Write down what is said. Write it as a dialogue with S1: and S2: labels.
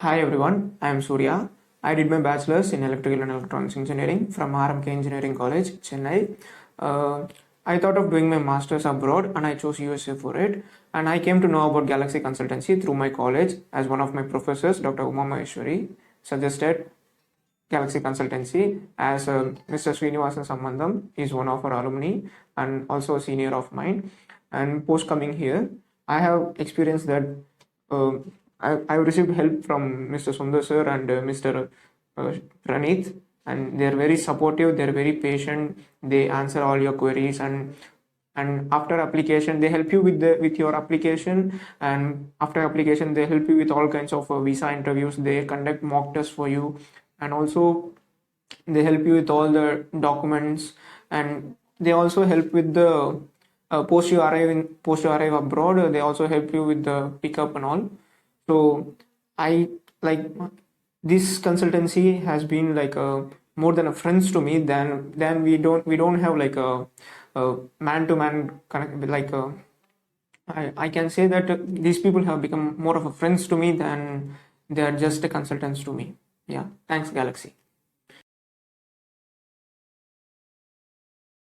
S1: Hi everyone, I am Surya. I did my bachelor's in electrical and electronics engineering from RMK Engineering College, Chennai. Uh, I thought of doing my master's abroad and I chose USA for it. And I came to know about Galaxy Consultancy through my college as one of my professors, Dr. Uma Maheshwari, suggested Galaxy Consultancy as Mr. Srinivasan Sambandam is one of our alumni and also a senior of mine. And post coming here, I have experienced that uh, I've received help from Mr. Sundar sir and Mr. Pranith, and they're very supportive, they're very patient, they answer all your queries, and after application they help you with your application, and after application they help you with all kinds of visa interviews, they conduct mock tests for you, and also they help you with all the documents, and they also help with the post you arrive abroad, they also help you with the pickup and all. So I like this consultancy has been like a more than a friends to me. Than we don't have like a man to man connect, like I can say that these people have become more of a friends to me than they are just a consultants to me. Yeah, thanks Galaxy.